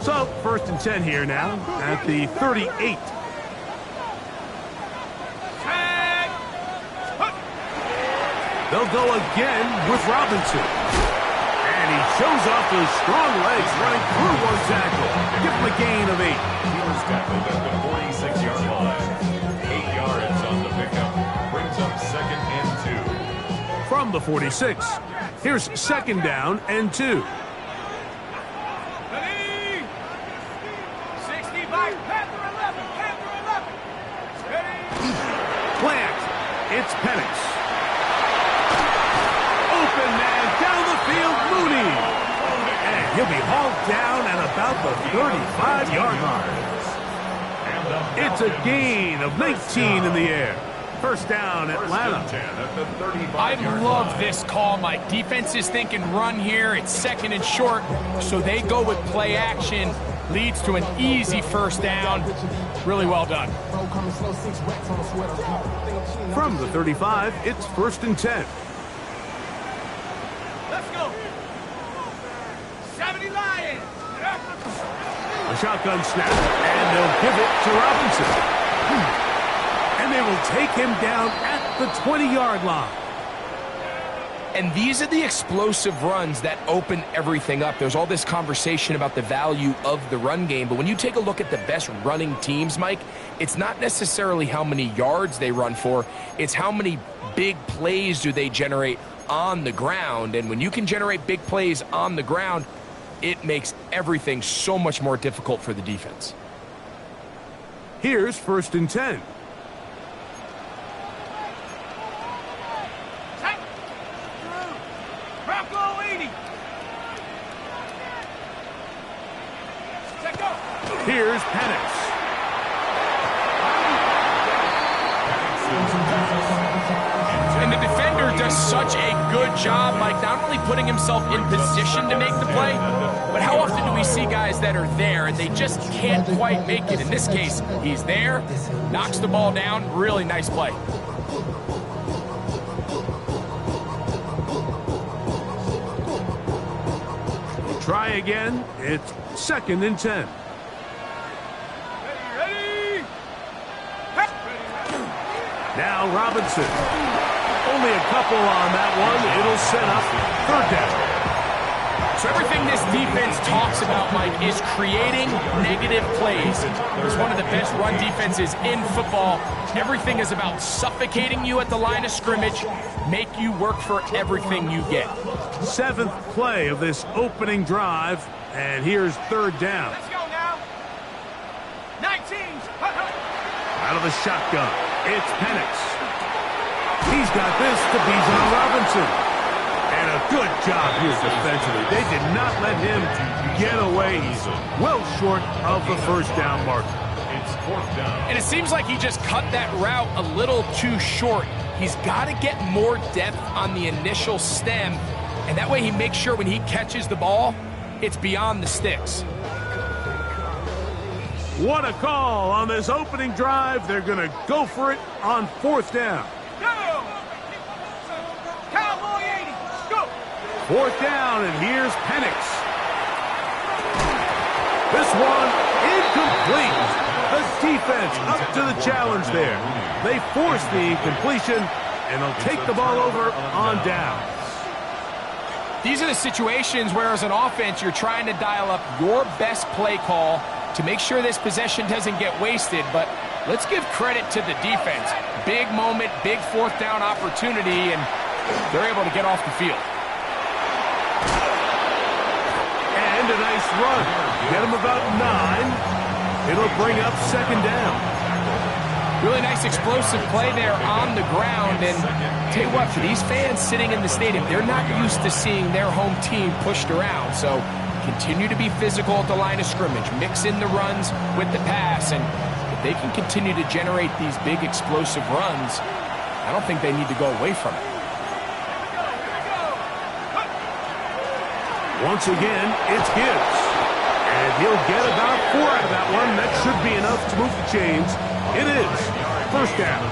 So, 1st and 10 here now at the 38. They'll go again with Robinson. And he shows off those strong legs running through one tackle. Give him a gain of 8. He was tackled at the 46-yard line. 8 yards on the pickup. Brings up 2nd and 2. From the 46, here's 2nd down and 2. Ready? 65, Panther 11, Panther 11. Ready? Plant. It's Penix. Open man down the field, Mooney. And he'll be hauled down at about the 35-yard line. It's a gain of 19 in the air. 1st down, Atlanta. I love this call, Mike. Defense is thinking run here. It's 2nd and short, so they go with play action. Leads to an easy 1st down. Really well done. From the 35, it's 1st and 10. Let's go. 70 Lions. A shotgun snap, and they'll give it to Robinson. And they will take him down at the 20-yard line. And these are the explosive runs that open everything up. There's all this conversation about the value of the run game, but when you take a look at the best running teams, Mike, it's not necessarily how many yards they run for, it's how many big plays do they generate on the ground. And when you can generate big plays on the ground, it makes everything so much more difficult for the defense. Here's 1st and 10. Bronco 80. Check go. Here's Penix. And the defender does such a good job, like not only putting himself in position to make the play, but how often do we see guys that are there and they just can't quite make it? In this case, he's there, knocks the ball down. Really nice play. Try again. It's 2nd and 10. Ready? Now Robinson. Only a couple on that one. It'll set up 3rd down. So everything this defense talks about, Mike, is creating negative plays. It's one of the best run defenses in football. Everything is about suffocating you at the line of scrimmage, make you work for everything you get. 7th play of this opening drive, and here's 3rd down. Let's go now. 19. Out of the shotgun, it's Penix. He's got this to Bijan Robinson. And a good job here defensively. They did not let him get away. He's well short of the 1st down marker. It's 4th down. And it seems like he just cut that route a little too short. He's got to get more depth on the initial stem, and that way he makes sure when he catches the ball, it's beyond the sticks. What a call on this opening drive. They're going to go for it on 4th down. Go. Cowboy 80. Go. 4th down, and here's Penix. This one incomplete. The defense up to the challenge there. They force the incompletion, and they'll take the ball over on downs. These are the situations where, as an offense, you're trying to dial up your best play call to make sure this possession doesn't get wasted. But let's give credit to the defense. Big moment, big 4th down opportunity, and they're able to get off the field. And a nice run. Get him about 9. It'll bring up 2nd down. Really nice explosive play there on the ground. And tell you what, for these fans sitting in the stadium, they're not used to seeing their home team pushed around. So continue to be physical at the line of scrimmage. Mix in the runs with the pass. And if they can continue to generate these big explosive runs, I don't think they need to go away from it. Once again, it's Gibbs. And he'll get about 4 out of that one. That should be enough to move the chains. It is 1st down.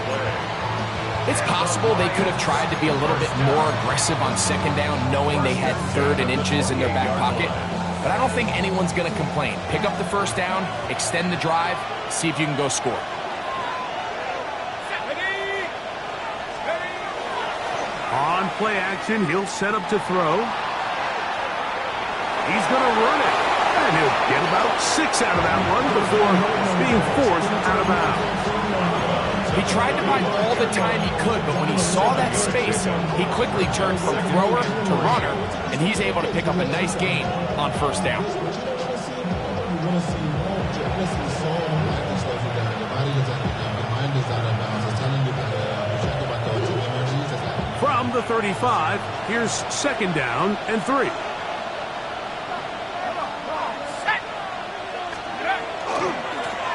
It's possible they could have tried to be a little bit more aggressive on 2nd down, knowing they had 3rd and inches in their back pocket. but I don't think anyone's going to complain. Pick up the first down, extend the drive, see if you can go score. On play action, he'll set up to throw. He's going to run it. And he'll get about 6 out of that one before being forced out of bounds. He tried to buy all the time he could, but when he saw that space, he quickly turned from thrower to runner, and he's able to pick up a nice gain on first down. From the 35, here's second down and 3.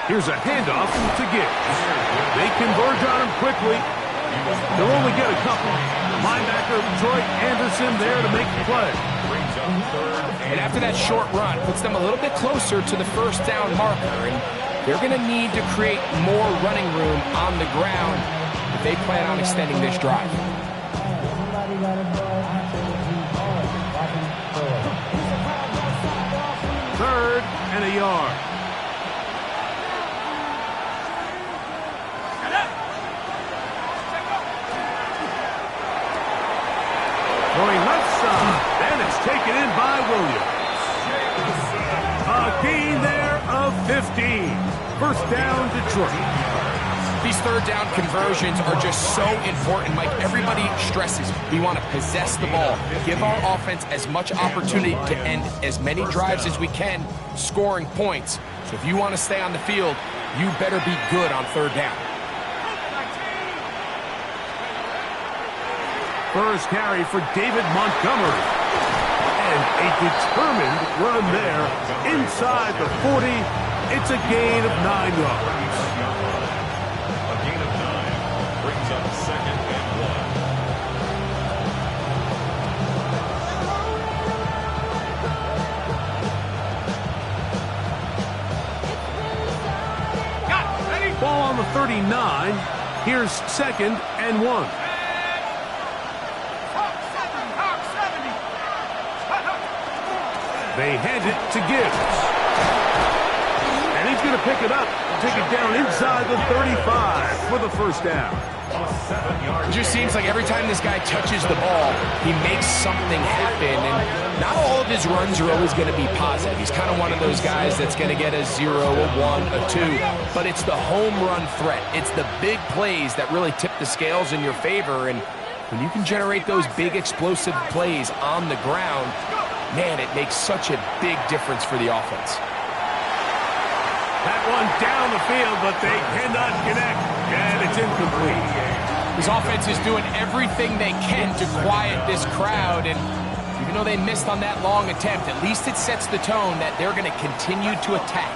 Here's a handoff to Gibbs. They converge on him quickly. They'll only get a couple. Linebacker Troy Anderson there to make the play. And after that short run, puts them a little bit closer to the first down marker. And they're going to need to create more running room on the ground if they plan on extending this drive. Third and a yard. Going left side, and it's taken in by Williams. A gain there of 15. First down, Detroit. These third down conversions are just so important, Mike. Everybody stresses we want to possess the ball, give our offense as much opportunity to end as many drives as we can, scoring points. So if you want to stay on the field, you better be good on third down. First carry for David Montgomery. And a determined run there inside the 40. It's a gain of 9 yards. A gain of 9 brings up second and 1. Ball on the 39. Here's second and 1. They hand it to Gibbs. And he's going to pick it up and take it down inside the 35 for the first down. It just seems like every time this guy touches the ball, he makes something happen. And not all of his runs are always going to be positive. He's kind of one of those guys that's going to get a 0, a 1, a 2. But it's the home run threat. It's the big plays that really tip the scales in your favor. And when you can generate those big explosive plays on the ground, man, it makes such a big difference for the offense. That one down the field, but they cannot connect, and it's incomplete. His offense is doing everything they can to quiet this crowd, and even though they missed on that long attempt, at least it sets the tone that they're going to continue to attack.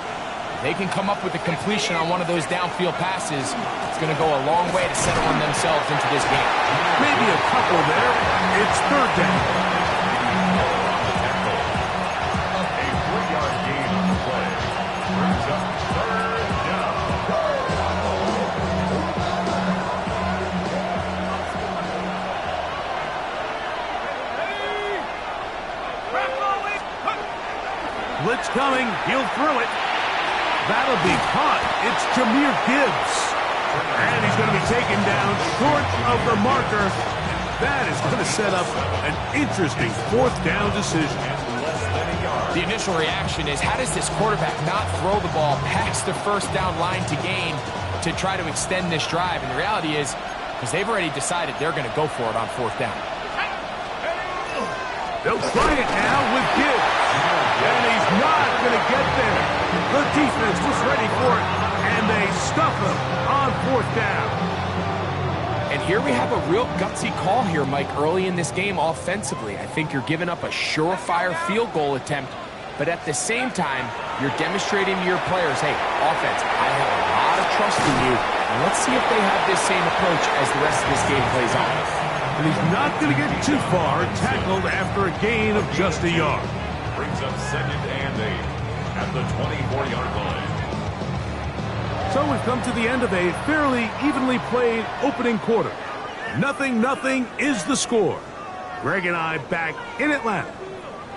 If they can come up with a completion on one of those downfield passes, it's going to go a long way to settling themselves into this game. Maybe a couple there. It's third down. Blitz coming. He'll throw it. That'll be caught. It's Jlamar Gibbs. And he's going to be taken down short of the marker. That is going to set up an interesting fourth down decision. The initial reaction is, how does this quarterback not throw the ball past the first down line to gain to try to extend this drive? And the reality is, because they've already decided they're going to go for it on fourth down. They'll try it now with Gibbs. And he's not going to get there. The defense was ready for it, and they stuff him on fourth down. And here we have a real gutsy call here, Mike, early in this game offensively. I think you're giving up a surefire field goal attempt, but at the same time, you're demonstrating to your players, hey, offense, I have a lot of trust in you, and let's see if they have this same approach as the rest of this game plays on. And he's not going to get too far, tackled after a gain of just a yard. Brings up second and 8 at the 24-yard line. So we've come to the end of a fairly evenly played opening quarter. 0-0 is the score. Greg and I back in Atlanta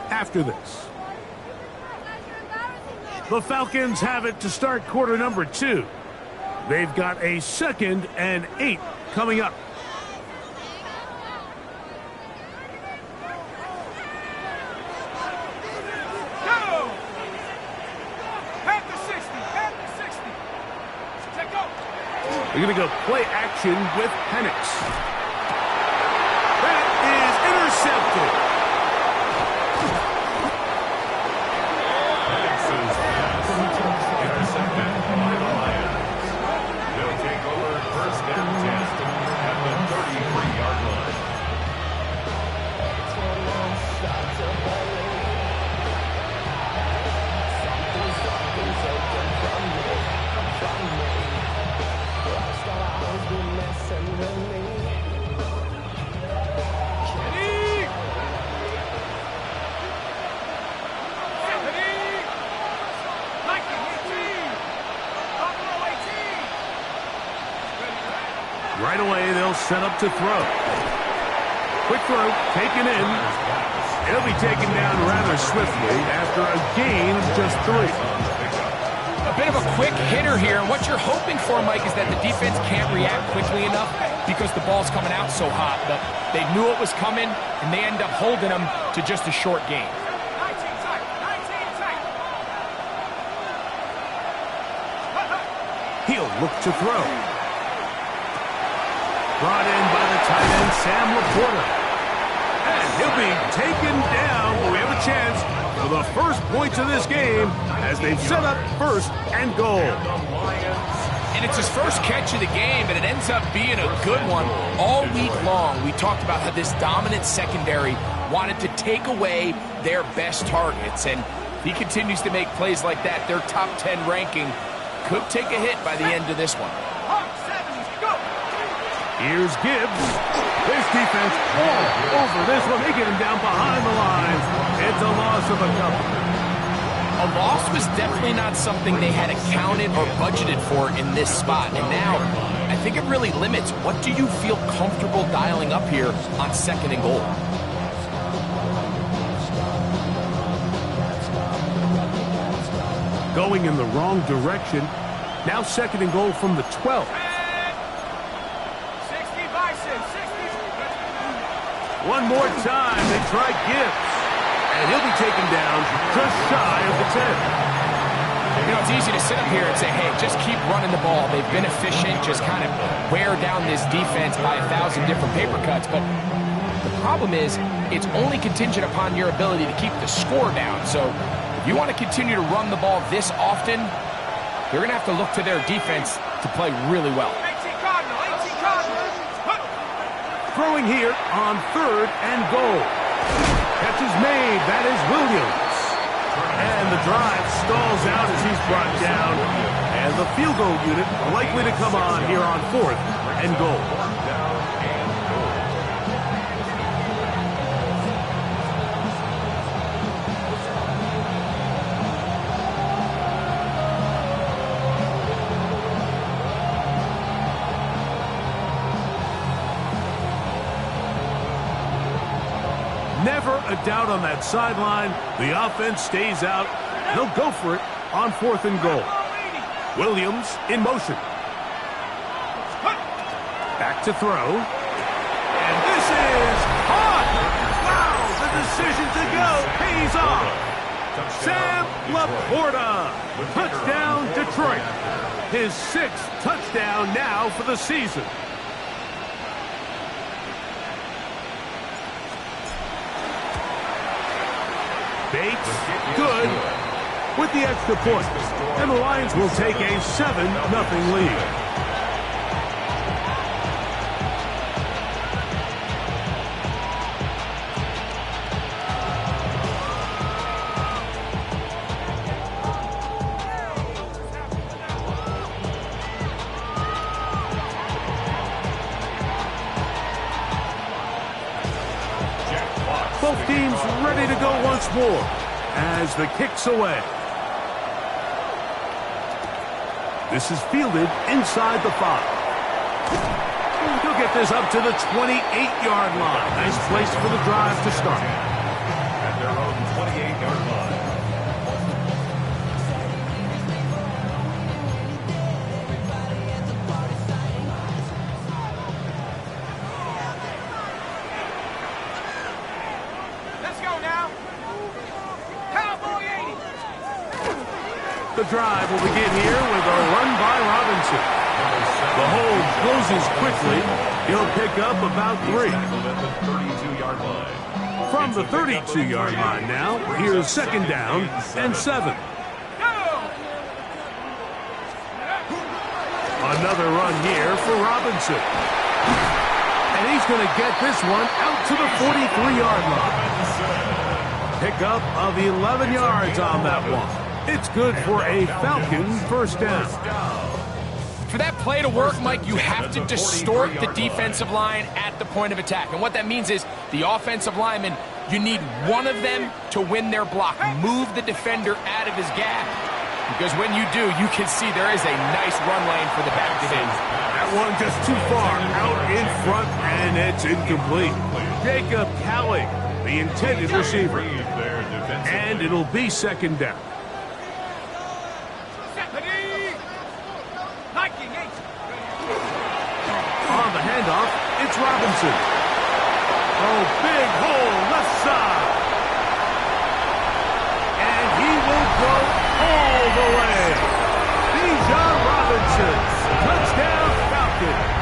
after this. The Falcons have it to start quarter number 2. They've got a 2nd and 8 coming up. Go! At the 60, at the 60. Take go. We're going to go play action with Penix. That is intercepted. Penix's pass intercepted by the Lions. They'll take over first and 10 at the 33-yard line. Ready? Ready? 19, 18. Buffalo 18. Right away, they'll set up to throw. Quick throw, taken in. It'll be taken down rather swiftly after a gain of just 3. A bit of a quick hitter here, and what you're hoping for, Mike, is that the defense can't react quickly enough because the ball's coming out so hot. But they knew it was coming, and they end up holding them to just a short gain. 19 tight, 19 tight. He'll look to throw. Brought in by the tight end, Sam Laporta. And he'll be taken down, but we have a chance for the first points of this game as they've set up 1st and goal. And it's his first catch of the game, and it ends up being a good one. All week long, we talked about how this dominant secondary wanted to take away their best targets. And if he continues to make plays like that, their top 10 ranking could take a hit by the end of this one. Hawk 70, go. Here's Gibbs. This defense all over this one. They get him down behind the lines. It's a loss of a couple. A loss was definitely not something they had accounted or budgeted for in this spot. And now, I think it really limits what do you feel comfortable dialing up here on 2nd and goal. Going in the wrong direction. Now 2nd and goal from the 12. 60 Bison, 60. One more time, they try Gibbs. And he'll be taken down just shy of the 10. You know, it's easy to sit up here and say, hey, just keep running the ball. They've been efficient, just kind of wear down this defense by 1,000 different paper cuts. But the problem is, it's only contingent upon your ability to keep the score down. So if you want to continue to run the ball this often, they're going to have to look to their defense to play really well. 18 Cardinal, 18 Cardinal. Throwing here on 3rd and goal. Catch is made. That is Williams. And the drive stalls out as he's brought down. And the field goal unit likely to come on here on 4th and goal. Never a doubt on that sideline. The offense stays out. They'll go for it on 4th and goal. Williams in motion. Back to throw. And this is hot. Wow, the decision to go pays off. Sam Laporta. Touchdown, Detroit. His 6th touchdown now for the season. Bates, good, with the extra point. And the Lions will take a 7-0 lead. Both teams ready to go once more as the kick's away. This is fielded inside the 5. He'll get this up to the 28-yard line. Nice place for the drive to start. At their own 28-yard line. The drive will begin here with a run by Robinson. The hold closes quickly. He'll pick up about 3. From the 32-yard line now, here's second down and 7. Another run here for Robinson. And he's going to get this one out to the 43-yard line. Pickup of 11 yards on that one. It's good for a Falcon first down. For that play to work, Mike, you have to distort the defensive line at the point of attack. And what that means is the offensive lineman, you need one of them to win their block. Move the defender out of his gap. Because when you do, you can see there is a nice run lane for the back end. That one just too far out in front, and it's incomplete. Jacob Callie, the intended receiver. And it'll be second down. On the handoff, it's Robinson. Oh, big hole left side. And he will go all the way. Bijan Robinson, touchdown Falcons.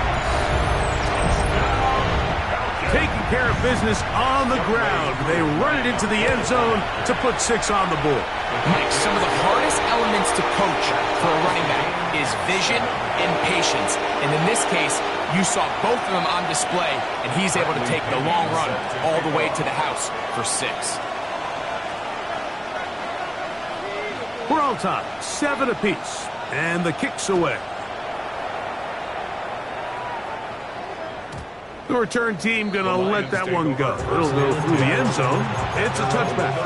Taking care of business on the ground. They run it into the end zone to put 6 on the board. Mike, some of the hardest elements to coach for a running back is vision and patience. And in this case, you saw both of them on display, and he's able to take the long run all the way to the house for 6. We're all tied, 7 apiece, and the kick's away. The return team going to let that one go. It'll go through the end zone. It's a touchback.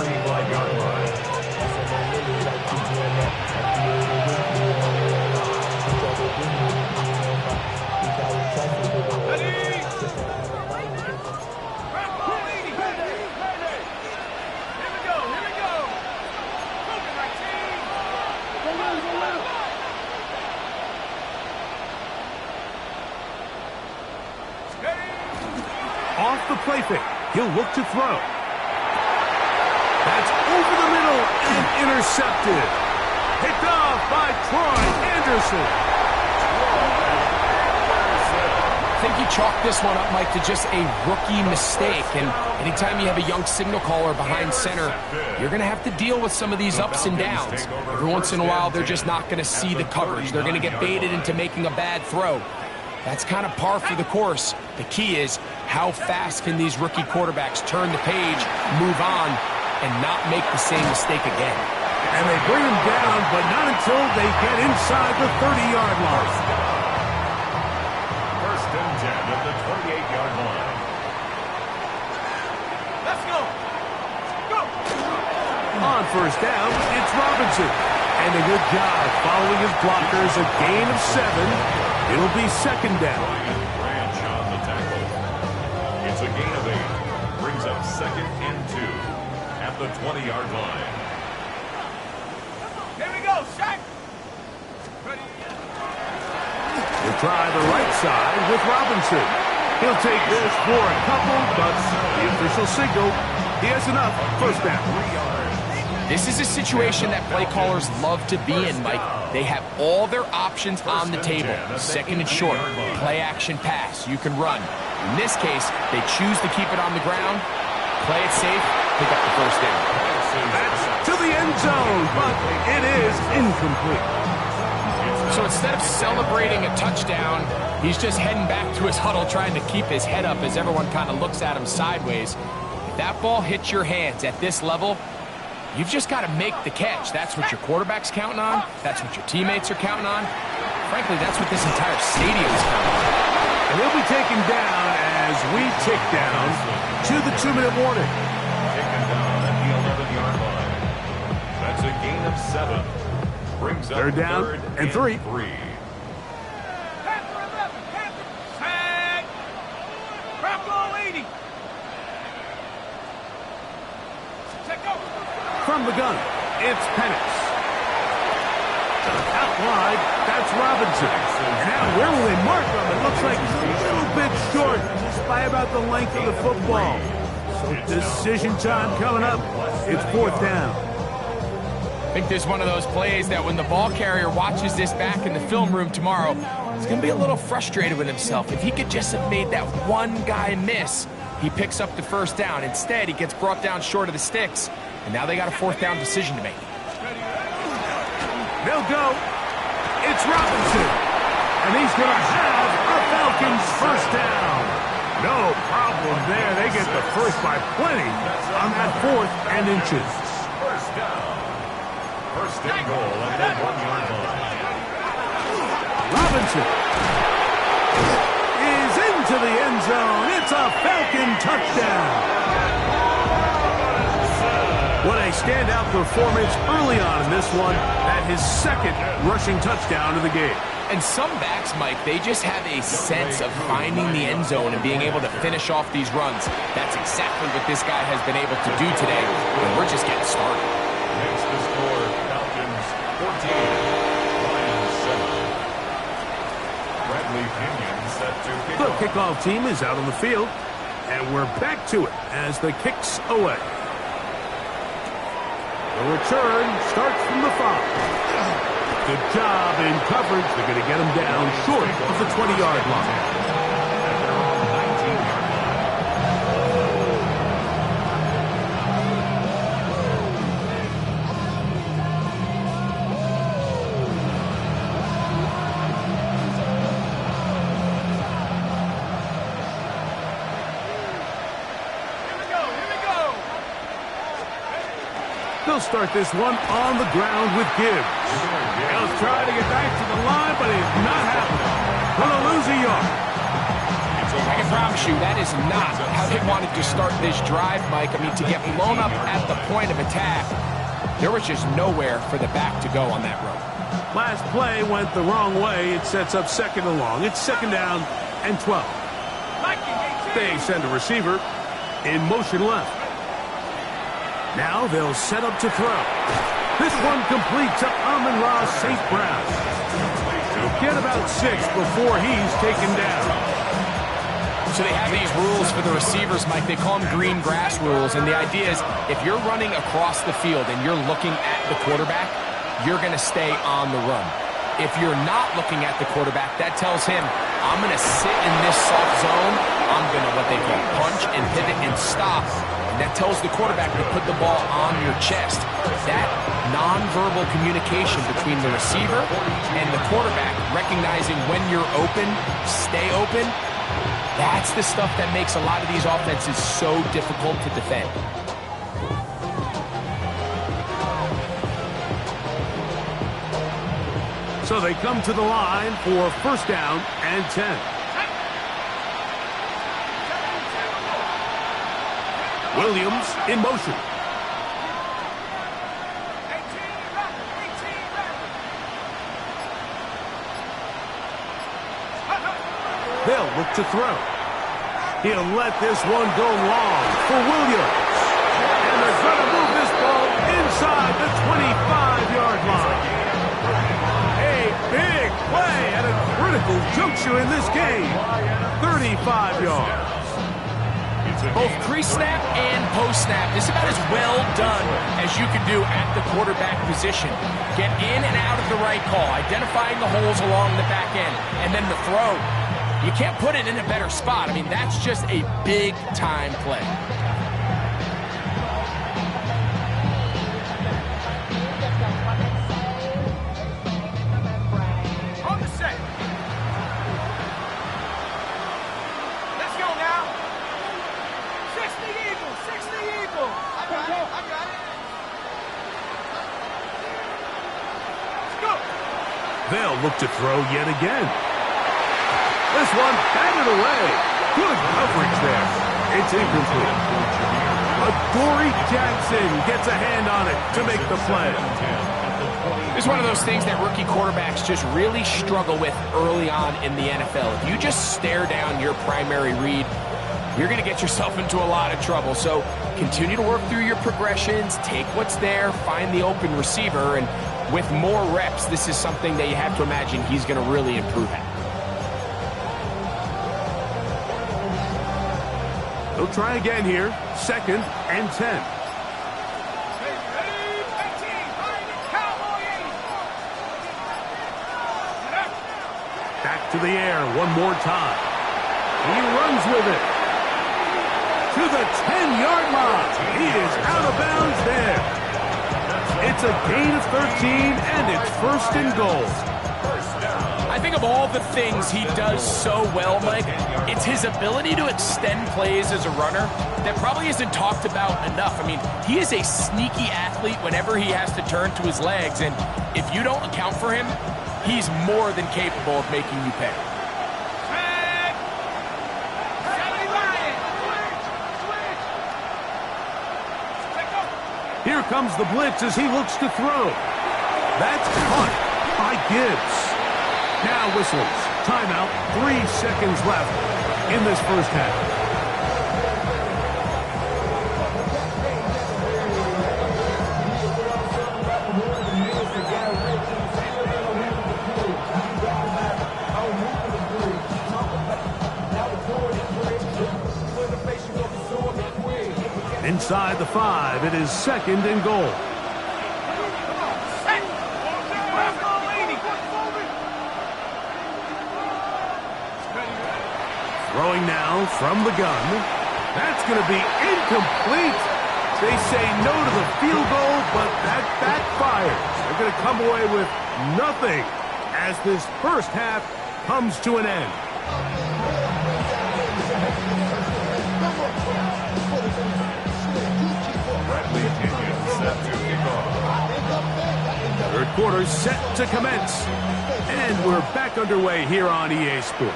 Off the play fake. He'll look to throw. That's over the middle and intercepted. Picked off by Troy Anderson. I think you chalk this one up, Mike, to just a rookie mistake. And anytime you have a young signal caller behind center, you're going to have to deal with some of these ups and downs. Every once in a while, they're just not going to see the coverage. They're going to get baited into making a bad throw. That's kind of par for the course. The key is how fast can these rookie quarterbacks turn the page, move on, and not make the same mistake again. And they bring him down, but not until they get inside the 30-yard line. First and 10 at the 28-yard line. Let's go. Go. On first down, it's Robinson. And a good job following his blockers, a gain of 7. It'll be second down. Branch on the tackle. It's a gain of 8. Brings up second and 2 at the 20-yard line. Here we go, Shaq. Ready. We'll try the right side with Robinson. He'll take this for a couple, but the official signal, he has enough. First down. 3 yards. This is a situation that play callers love to be in, Mike. They have all their options on the table. Second and short, play action pass. You can run. In this case, they choose to keep it on the ground, play it safe, pick up the first down. That's to the end zone, but it is incomplete. So instead of celebrating a touchdown, he's just heading back to his huddle trying to keep his head up as everyone kind of looks at him sideways. If that ball hits your hands at this level, you've just got to make the catch. That's what your quarterback's counting on. That's what your teammates are counting on. Frankly, that's what this entire stadium is counting on. And he'll be taken down as we tick down to the 2-minute warning. Taken down at the 11-yard line. That's a gain of 7. Brings up Third down third and 3. Panther 11. Panther. Tag. Crap goal 80. Check over. From the gun, it's Penix. Out wide, that's Robinson. Now, where will they mark him? It looks like he's a little bit short, just by about the length of the football. So decision time coming up. It's fourth down. think this is one of those plays that when the ball carrier watches this back in the film room tomorrow, he's going to be a little frustrated with himself. If he could just have made that one guy miss, he picks up the first down. Instead, he gets brought down short of the sticks, and now they got a fourth down decision to make. They'll go. It's Robinson, and he's going to have a Falcons first down. No problem there. They get the first by plenty on that 4th and inches. First down. First and goal at the 1-yard line. Robinson is into the end zone. It's a Falcon touchdown. What a standout performance early on in this one. At his 2nd rushing touchdown of the game. And some backs, Mike, they just have a sense of finding the end zone and being able to finish off these runs. That's exactly what this guy has been able to do today, and we're just getting started. Makes the score Falcons 14, Lions 7. Bradley Pinion set to kick The off. kickoff team is out on the field, and we're back to it as the kick's away. The return starts from the 5. Good job in coverage. They're going to get him down short of the 20-yard line. They'll start this one on the ground with Gibbs. He'll try to get back to the line, but it's not happening. Gonna lose a yard. I can promise you that is not how they wanted to start this drive, Mike. I mean, to get blown up at the point of attack, there was just nowhere for the back to go on that run. Last play went the wrong way. It sets up 2nd and long. It's 2nd down and 12. They send a receiver in motion left. Now they'll set up to throw. This one complete to Amon-Ra St. Brown. He'll get about 6 before he's taken down. So they have these rules for the receivers, Mike. They call them green grass rules. And the idea is if you're running across the field and you're looking at the quarterback, you're going to stay on the run. If you're not looking at the quarterback, that tells him, I'm going to sit in this soft zone. I'm going to what they call punch and pivot and stop. And that tells the quarterback to put the ball on your chest. That nonverbal communication between the receiver and the quarterback, recognizing when you're open, stay open, that's the stuff that makes a lot of these offenses so difficult to defend. So they come to the line for first down and 10. Williams in motion. They'll look to throw. He'll let this one go long for Williams. And they're going to move this ball inside the 25-yard line. A big play at a critical juncture in this game. 35 yards. Both pre-snap and post-snap, this is about as well done as you can do at the quarterback position. Get in and out of the right call, identifying the holes along the back end, and then the throw. You can't put it in a better spot. I mean, that's just a big-time play. On the set. Let's go now. 60 Eagles, 60 Eagles. I got it. Let's go. They'll look to throw yet again. This one batted away. Good coverage there. It's incomplete. Adoree Jackson gets a hand on it to make the play. It's one of those things that rookie quarterbacks just really struggle with early on in the NFL. If you just stare down your primary read, you're going to get yourself into a lot of trouble. So continue to work through your progressions, take what's there, find the open receiver, and with more reps, this is something that you have to imagine he's going to really improve at. They'll try again here. 2nd and 10. to the air one more time. He runs with it to the 10-yard line. He is out of bounds there. It's a gain of 13, and it's first and goal. I think of all the things he does so well, Mike, it's his ability to extend plays as a runner that probably isn't talked about enough. I mean, he is a sneaky athlete whenever he has to turn to his legs, and if you don't account for him, he's more than capable of making you pay. Here comes the blitz as he looks to throw. That's caught by Gibbs. Now whistles. Timeout. 3 seconds left in this first half. Inside the 5, it is second and goal. Throwing now from the gun. That's going to be incomplete. They say no to the field goal, but that backfires. They're going to come away with nothing as this first half comes to an end. Third quarter set to commence. And we're back underway here on EA Sports.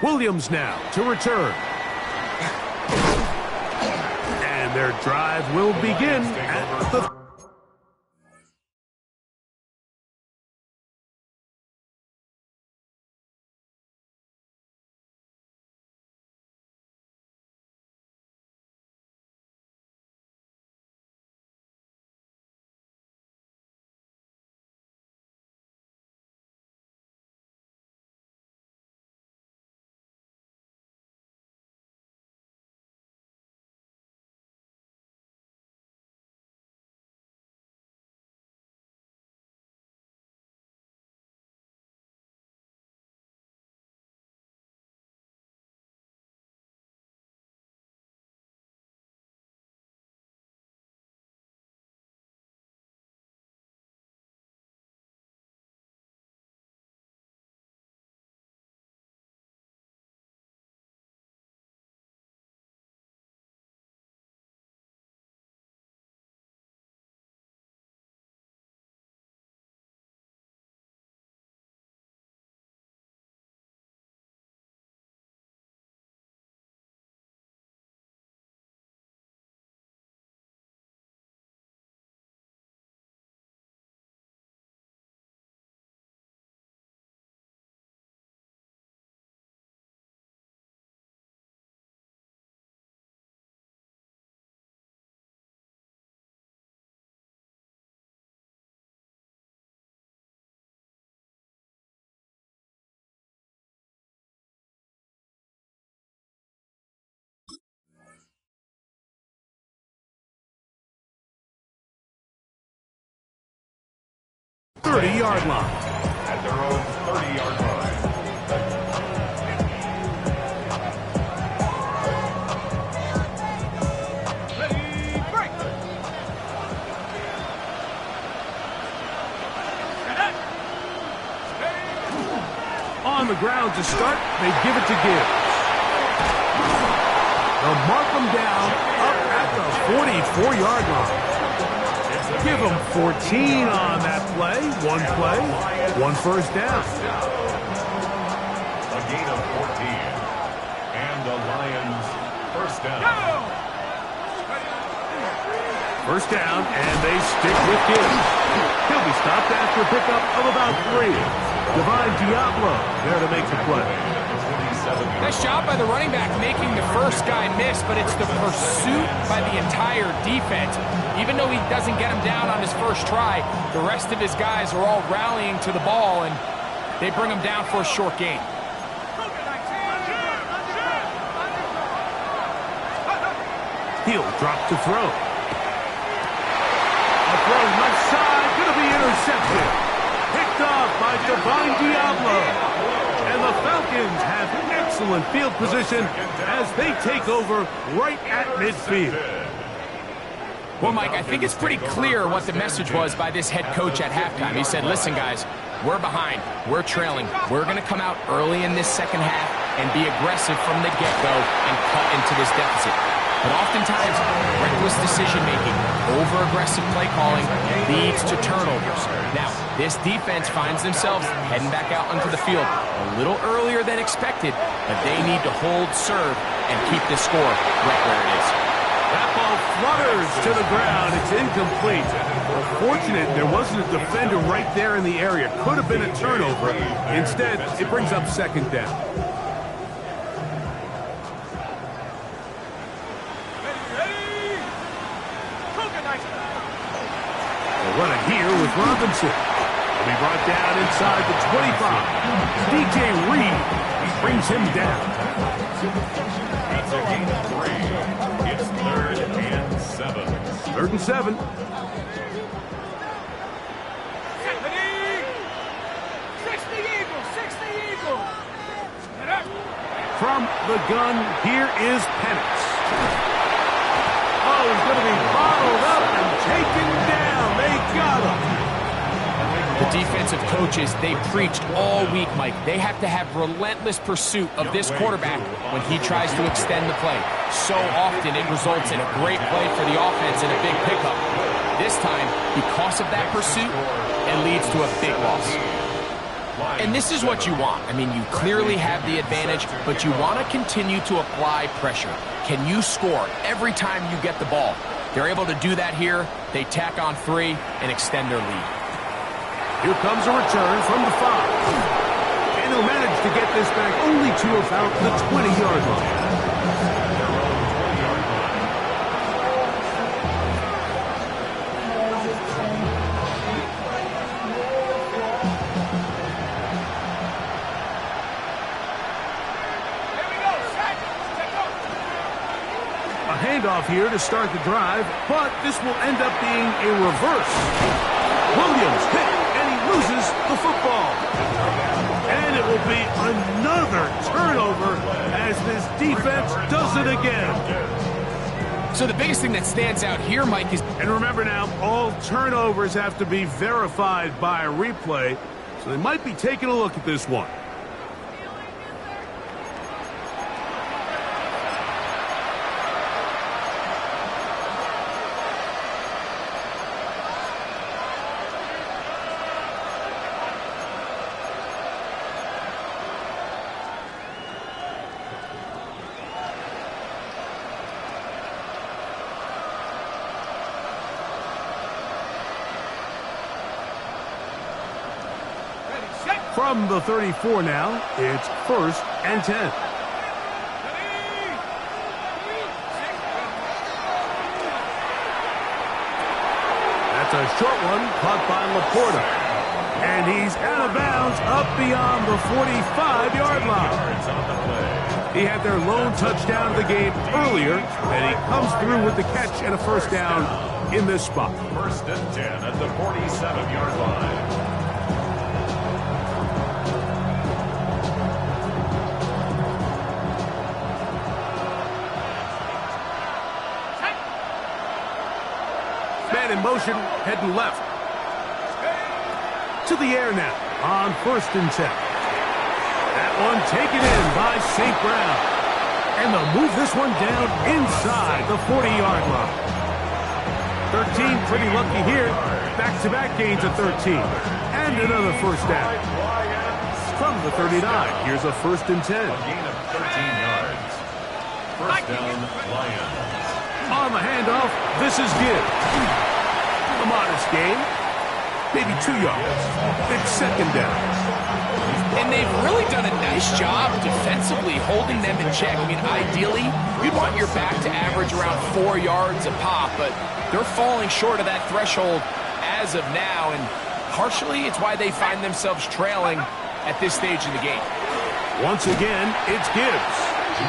Williams now to return. And their drive will begin at the... .30-yard line. At their own 30-yard line. Ready, break! On the ground to start, they give it to Gibbs. They'll mark them down up at the 44-yard line. Give them 14 on that play. One first down. A gain of 14. And the Lions first down. First down, and they stick with Gibbs. He'll be stopped after a pickup of about 3. Divine Diablo there to make the play. Nice job by the running back making the first guy miss, but it's the pursuit by the entire defense. Even though he doesn't get him down on his first try, the rest of his guys are all rallying to the ball, and they bring him down for a short gain. He'll drop to throw. A throw left side, going to be intercepted. Picked off by by Divine Diablo. And the Falcons have excellent field position as they take over right at midfield. Well, Mike, I think it's pretty clear what the message was by this head coach at halftime. He said, listen, guys, we're behind. We're trailing. We're going to come out early in this second half and be aggressive from the get-go and cut into this deficit. But oftentimes, reckless decision-making, over-aggressive play calling leads to turnovers. Now, this defense finds themselves heading back out onto the field a little earlier than expected, but they need to hold serve and keep this score right where it is. That ball flutters to the ground. It's incomplete. Fortunate there wasn't a defender right there in the area. Could have been a turnover. Instead, it brings up second down. They'll run it here with Robinson. He'll be brought down inside the 25. DJ Reed brings him down. It's a gain of 3. It's 3rd and 7. 3rd and 7. From the gun, here is Penix. Oh, he's going to be bottled up and taken down. They got him. The defensive coaches, they preached all week, Mike. They have to have relentless pursuit of this quarterback when he tries to extend the play. So often it results in a great play for the offense and a big pickup. This time, because of that pursuit, it leads to a big loss. And this is what you want. I mean, you clearly have the advantage, but you want to continue to apply pressure. Can you score every time you get the ball? They're able to do that here. They tack on 3 and extend their lead. Here comes a return from the 5. And he'll manage to get this back only to about the 20-yard line. Handoff here to start the drive, but this will end up being a reverse. Williams hit, and he loses the football. And it will be another turnover as this defense does it again. So the biggest thing that stands out here, Mike, is... And remember now, all turnovers have to be verified by a replay, so they might be taking a look at this one. From the 34 now, it's 1st and 10. That's a short one caught by Laporta. And he's out of bounds up beyond the 45-yard line. He had their lone touchdown of the game earlier, and he comes through with the catch and a first down in this spot. 1st and 10 at the 47-yard line. In motion, heading left. To the air now on 1st and 10. That one taken in by St. Brown. And they'll move this one down inside the 40-yard line. 13 pretty lucky here. Back-to-back gains of 13. And another first down. From the 39, here's a 1st and 10. A gain of 13 yards. First down, Lions. On the handoff, this is Gibbs. A modest gain, maybe 2 yards. It's 2nd down. And they've really done a nice job defensively holding them in check. I mean, ideally, you'd want your back to average around 4 yards a pop, but they're falling short of that threshold as of now, and partially it's why they find themselves trailing at this stage in the game. Once again, it's Gibbs.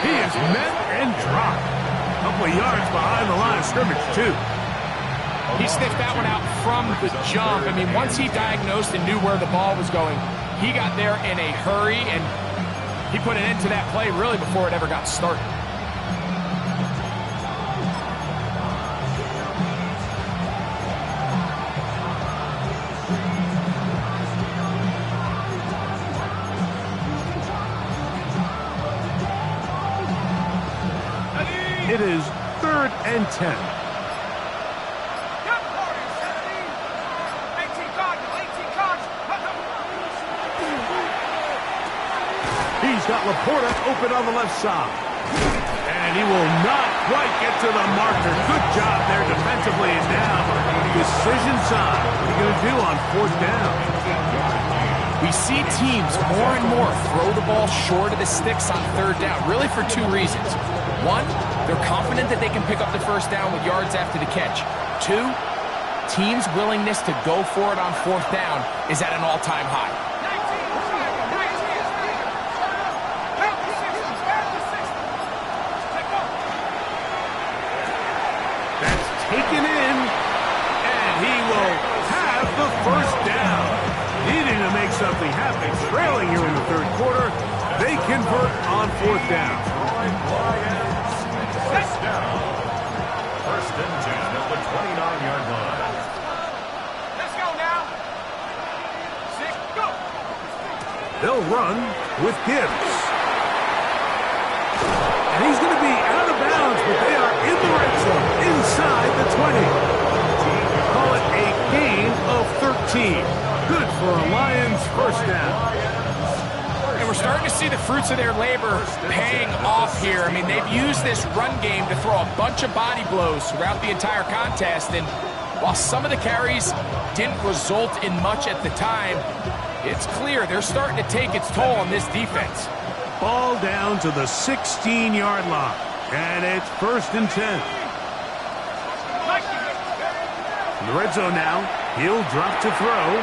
He is met and dropped. A couple of yards behind the line of scrimmage, too. He sniffed that one out from the jump. I mean, once he diagnosed and knew where the ball was going, he got there in a hurry, and he put an end to that play really before it ever got started. It is 3rd and 10. He's got Laporta open on the left side. And he will not quite get to the marker. Good job there defensively. And now, decision time. What are you going to do on 4th down? We see teams more and more throw the ball short of the sticks on 3rd down, really for 2 reasons. 1, they're confident that they can pick up the 1st down with yards after the catch. 2, teams' willingness to go for it on 4th down is at an all-time high. That's taken in, and he will have the 1st down. Needing to make something happen, trailing here in the 3rd quarter. They convert on 4th down. First down. 1st and 10 at the 29-yard line. Let's go now. 6, go. They'll run with Gibbs. And he's going to be out of bounds, but they are in the red zone, inside the 20. Call it a gain of 13. Good for a Lions 1st down. And we're starting to see the fruits of their labor paying off here. I mean, they've used this run game to throw a bunch of body blows throughout the entire contest. And while some of the carries didn't result in much at the time, it's clear they're starting to take its toll on this defense. Ball down to the 16-yard line. And it's 1st and 10. In the red zone now, he'll drop to throw.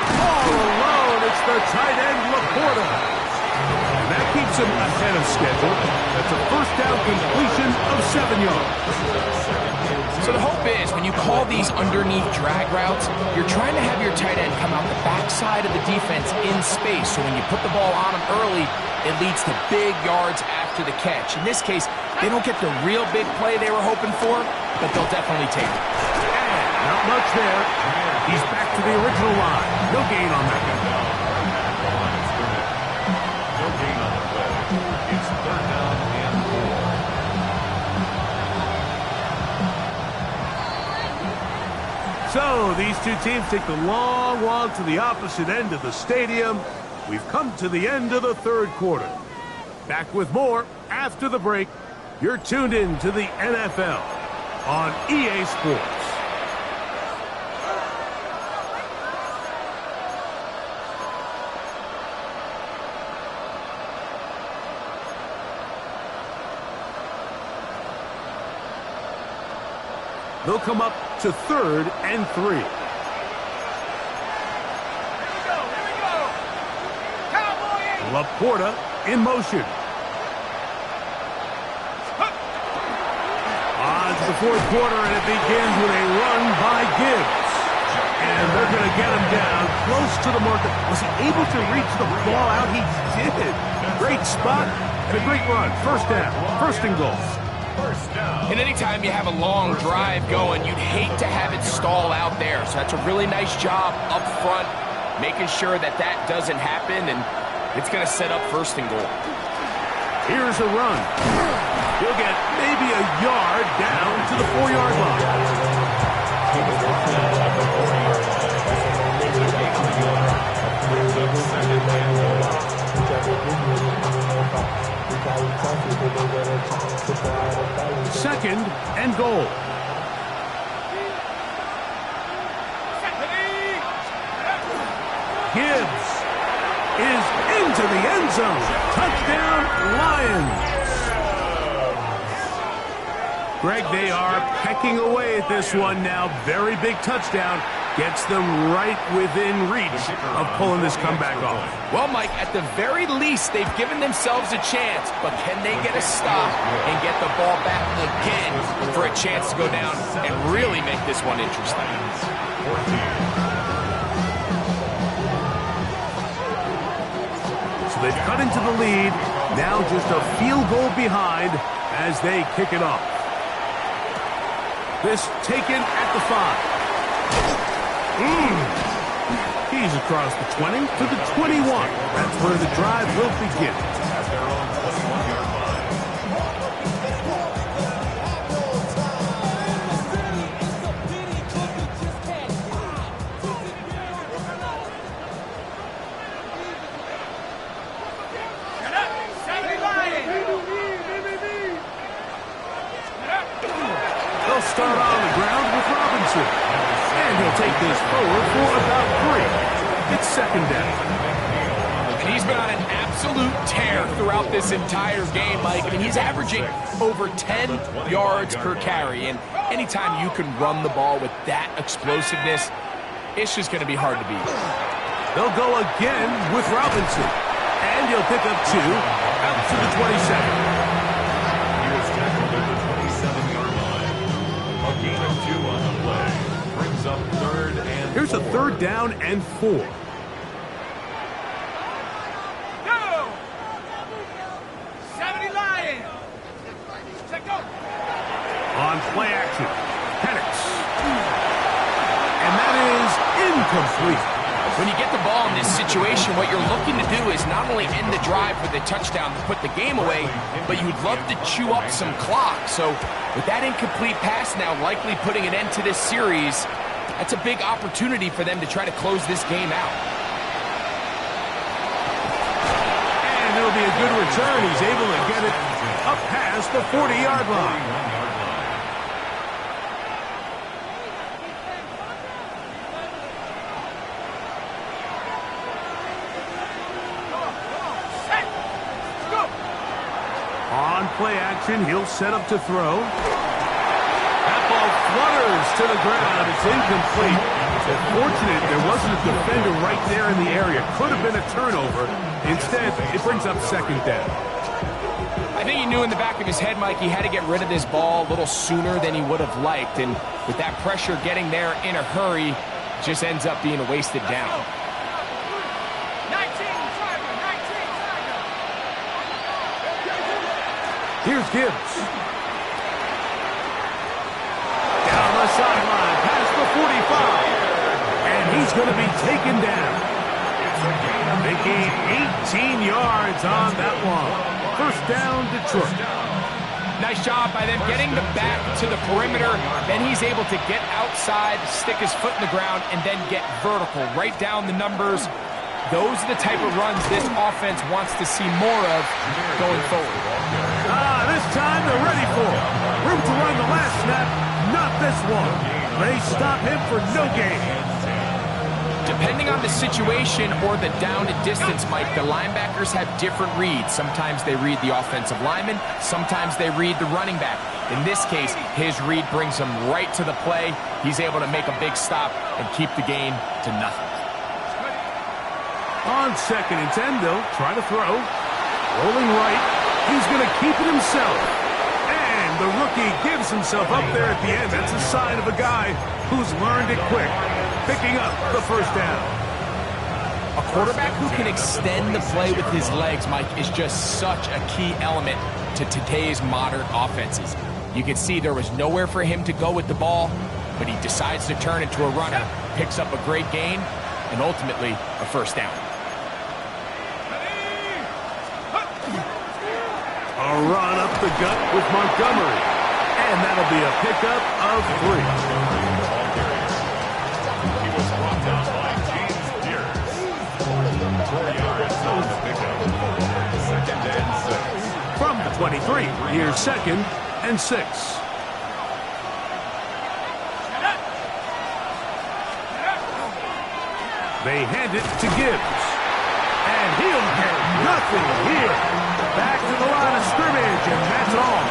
All alone, it's the tight end, Laporta. And that keeps him ahead of schedule. That's a 1st down completion of 7 yards. So the hope is, when you call these underneath drag routes, you're trying to have your tight end come out the backside of the defense in space. So when you put the ball on him early, it leads to big yards after the catch. In this case, they don't get the real big play they were hoping for, but they'll definitely take it. Not much there. He's back to the original line. No gain on that. No gain on the play. It's 3rd down and 4. So these 2 teams take the long walk to the opposite end of the stadium. We've come to the end of the 3rd quarter. Back with more after the break. You're tuned in to the NFL on EA Sports. They'll come up to 3rd and 3. Here we go. Cowboy. Laporta in motion. On to the 4th quarter, and it begins with a run by Gibbs. And they're going to get him down close to the marker. Was he able to reach the ball out? He did. Great spot and a great run. 1st down. 1st and goal. And anytime you have a long drive going, you'd hate to have it stall out there. So that's a really nice job up front, making sure that that doesn't happen, and it's going to set up 1st and goal. Here's a run. He'll get maybe a yard down to the 4-yard line. Second and goal. Gibbs is into the end zone. Touchdown, Lions. Greg, they are pecking away at this one now. Very big touchdown. gets them right within reach of pulling this comeback off. Well, Mike, at the very least, they've given themselves a chance, but can they get a stop and get the ball back again for a chance to go down and really make this one interesting? So they've cut into the lead, now just a field goal behind as they kick it off. This taken at the 5. He's across the 20 to the 21. That's where the drive will begin. At their own 21-yard line. Get up! 70 Lions! They'll start on the ground with Robinson. And he'll take this forward for about 3. It's second down. And he's been on an absolute tear throughout this entire game, Mike. I mean, he's averaging over 10 yards per carry. And anytime you can run the ball with that explosiveness, it's just going to be hard to beat. They'll go again with Robinson. And he'll pick up 2 out to the 27. He was tackled at the 27-yard line. A gain of 2 on the play. Brings up 3rd and 4. Here's a 3rd down and 4. Go! 70 Lions! Check go! On play action, Penix. And that is incomplete. When you get the ball in this situation, what you're looking to do is not only end the drive with a touchdown to put the game away, but you'd love to chew up some clock. So with that incomplete pass now likely putting an end to this series, that's a big opportunity for them to try to close this game out. And it'll be a good return. He's able to get it up past the 40-yard line. On play action, he'll set up to throw. That ball flutters to the ground. It's incomplete. It's fortunate there wasn't a defender right there in the area. Could have been a turnover. Instead, it brings up second down. I think he knew in the back of his head, Mike, he had to get rid of this ball a little sooner than he would have liked. And with that pressure getting there in a hurry, it just ends up being a wasted down. 19 Tiger! 19 Tiger! Here's Gibbs. Down the sideline, past the 45. And he's going to be taken down. Making 18 yards on that one. First down, Detroit. Nice job by them getting the back to the perimeter. Then he's able to get outside, stick his foot in the ground, and then get vertical. Right down the numbers. Those are the type of runs this offense wants to see more of going forward. This time they're ready for it. Room to run the last snap, not this one. They stop him for no gain. Depending on the situation or the down and distance, Mike, the linebackers have different reads. Sometimes they read the offensive lineman. Sometimes they read the running back. In this case, his read brings him right to the play. He's able to make a big stop and keep the gain to nothing. On 2nd and 10, they'll try to throw. Rolling right. He's going to keep it himself. And the rookie gives himself up there at the end. That's a sign of a guy who's learned it quick. Picking up the first down. A quarterback who can extend the play with his legs, Mike, is just such a key element to today's modern offenses. You can see there was nowhere for him to go with the ball, but he decides to turn into a runner, picks up a great gain, and ultimately a first down. A run up the gut with Montgomery. And that'll be a pickup of 3. He was brought down by James Pierce. 4 yards on the pickup. 2nd and 6. From the 23, here's 2nd and 6. They hand it to Gibbs. And he'll get nothing here. Back to the line of scrimmage, and that's all.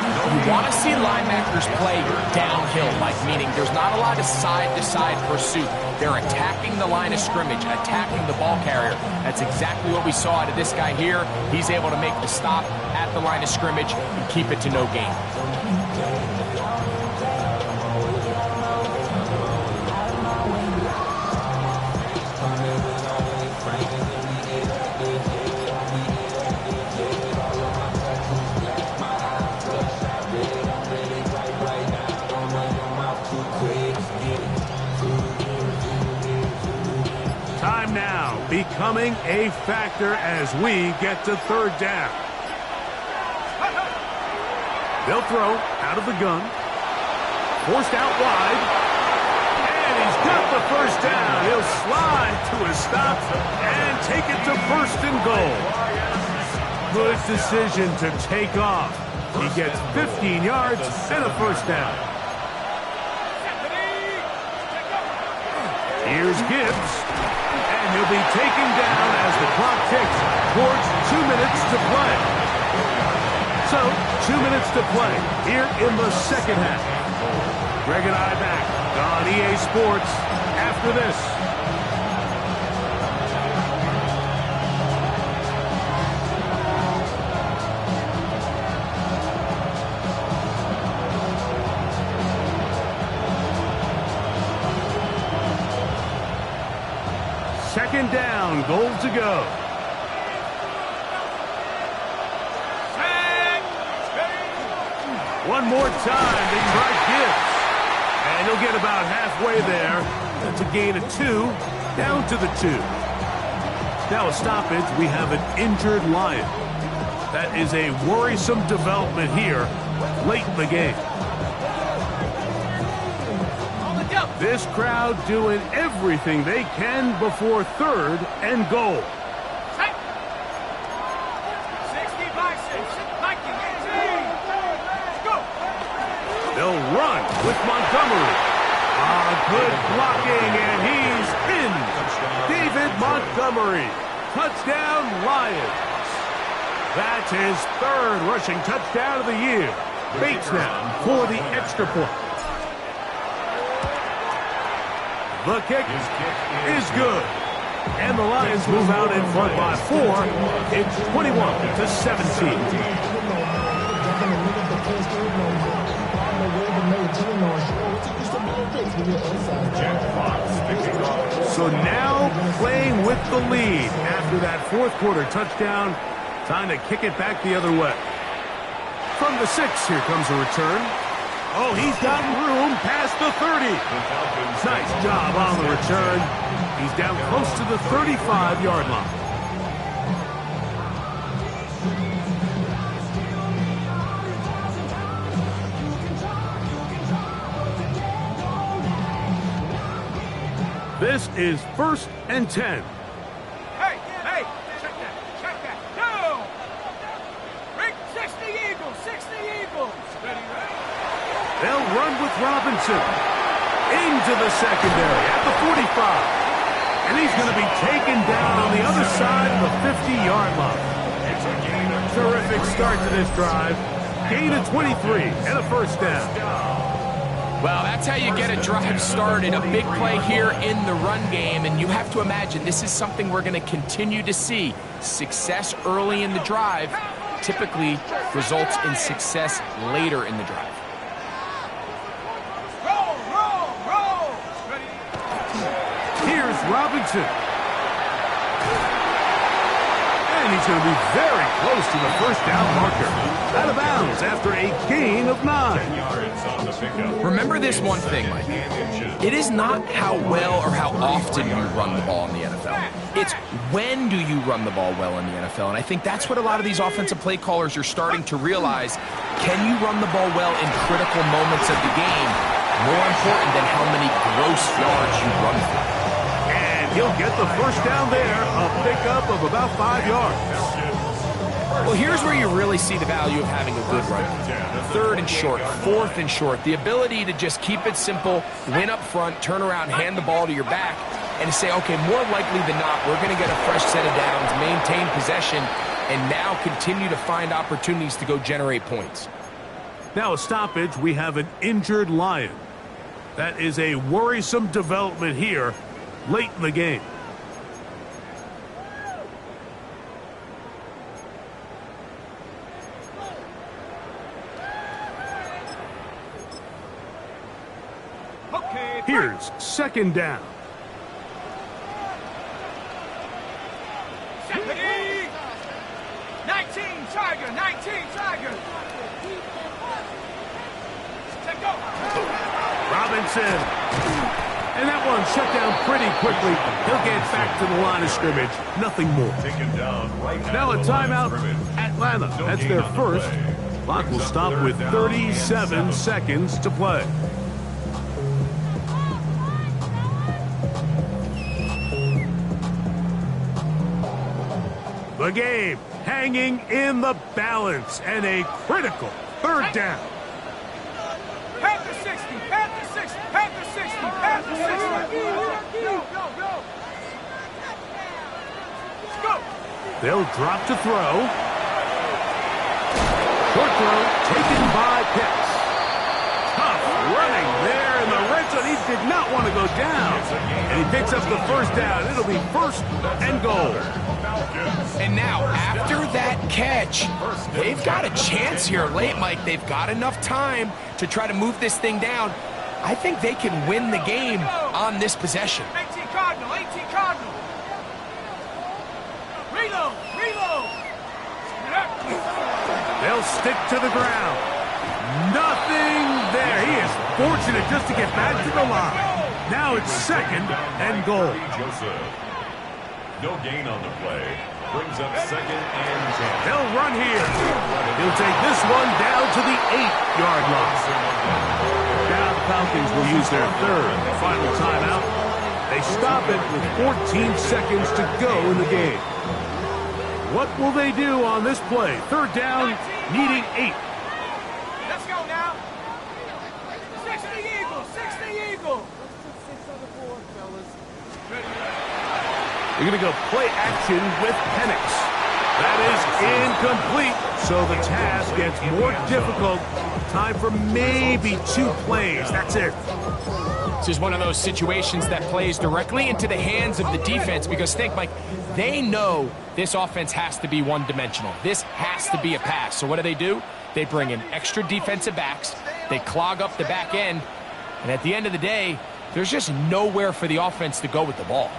You want to see linebackers play downhill, like meaning there's not a lot of side-to-side pursuit. They're attacking the line of scrimmage, attacking the ball carrier. That's exactly what we saw out of this guy here. He's able to make the stop at the line of scrimmage and keep it to no gain. Time now becoming a factor as we get to third down. They'll throw out of the gun. Forced out wide. And he's got the first down. He'll slide to a stop and take it to first and goal. Good decision to take off. He gets 15 yards and a first down. Here's Gibbs. And he'll be taken down as the clock ticks towards 2 minutes to play. So, 2 minutes to play here in the second half. Greg and I back on EA Sports after this. Second down, goal to go. One more time, they try Gibbs. And he'll get about halfway there. That's a gain of 2, down to the 2. Now a stoppage, we have an injured Lion. That is a worrisome development here late in the game. This crowd doing everything they can before third and goal. 60 by 6, 19, 18. Go. They'll run with Montgomery. Good blocking, and he's in. David Montgomery. Touchdown, Lions. That's his third rushing touchdown of the year. Bates now for the extra point. The kick is good. And the Lions move out in front by 4. It's 21-17. So now playing with the lead after that fourth quarter touchdown. Time to kick it back the other way. From the 6, here comes a return. Oh, he's got room past the 30. Nice job on the return. He's down close to the 35-yard line. This is 1st and 10. Hey, check that. No! Bring 60 Eagles, 60 Eagles. Ready, right? They'll run with Robinson into the secondary at the 45. And he's going to be taken down on the other side of the 50-yard line. Terrific start to this drive. Gain of 23 and a first down. Well, that's how you get a drive started. A big play here in the run game, and you have to imagine this is something we're going to continue to see. Success early in the drive typically results in success later in the drive. Roll. Ready? Here's Robinson. And he's going to be very close to the first down marker. Out of bounds after a gain of 9. Remember this one thing, Mike. It is not how well or how often you run the ball in the NFL. It's when do you run the ball well in the NFL. And I think that's what a lot of these offensive play callers are starting to realize. Can you run the ball well in critical moments of the game? More important than how many gross yards you run for. And he'll get the first down there, a pickup of about 5 yards. Well, here's where you really see the value of having a good run. 3rd and short, 4th and short. The ability to just keep it simple, win up front, turn around, hand the ball to your back, and say, okay, more likely than not, we're going to get a fresh set of downs, maintain possession, and now continue to find opportunities to go generate points. Now a stoppage, we have an injured Lion. That is a worrisome development here late in the game. Okay, Here's second down. Stephanie! 19 Tiger, 19 Tiger. Take go. Robinson. And that one shut down pretty quickly. He'll get back to the line of scrimmage. Nothing more. Taken down right Now a at the line timeout. of scrimmage. Atlanta. No That's gain their on the first. play. Clock will stop Third with down 37 and 7. seconds to play. The game hanging in the balance and a critical third down. Panther 60, Panther 60, Panther 60, Panther 60. Go, go, go. Let's go. They'll drop to throw. Short throw taken by Pitts. Tough running there in the red zone. He did not want to go down. And he picks up the first down. It'll be first and goal. And now, after that catch, they've got a chance here late, Mike. They've got enough time to try to move this thing down. I think they can win the game on this possession. 18 Cardinal, 18 Cardinal. Reload, reload. They'll stick to the ground. Nothing there. He is fortunate just to get back to the line. Now it's second and goal. Joseph. No gain on the play. Brings up second and 10. They'll run here. He'll take this one down to the 8-yard line. Now the Falcons will use their third and final timeout. They stop it with 14 seconds to go in the game. What will they do on this play? Third down, needing 8. Let's go now. 60 Eagles, 60 Eagles. They're going to go play action with Penix. That is incomplete, so the task gets more difficult. Time for maybe 2 plays. That's it. This is one of those situations that plays directly into the hands of the defense because think, Mike, they know this offense has to be one-dimensional. This has to be a pass. So what do? They bring in extra defensive backs. They clog up the back end. And at the end of the day, there's just nowhere for the offense to go with the ball.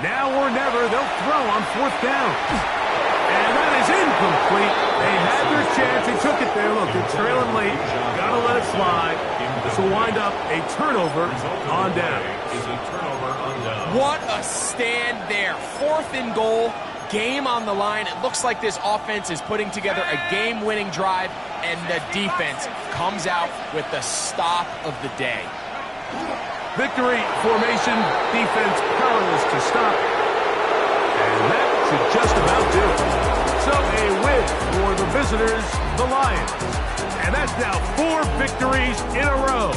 Now or never, they'll throw on 4th down. And that is incomplete. They had their chance. They took it there. Look, they're trailing late. Got to let it fly. This will wind up a turnover on down. What a stand there. 4th and goal. Game on the line. It looks like this offense is putting together a game-winning drive, and the defense comes out with the stop of the day. Victory formation, defense powerless to stop. And that should just about do it. So a win for the visitors, the Lions. And that's now 4 victories in a row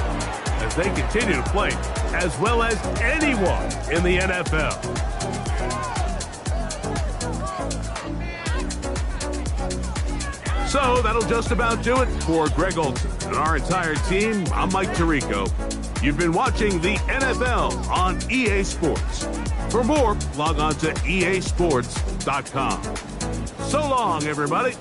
as they continue to play as well as anyone in the NFL. So that'll just about do it for Greg Olson and our entire team. I'm Mike Tirico. You've been watching the NFL on EA Sports. For more, log on to easports.com. So long, everybody.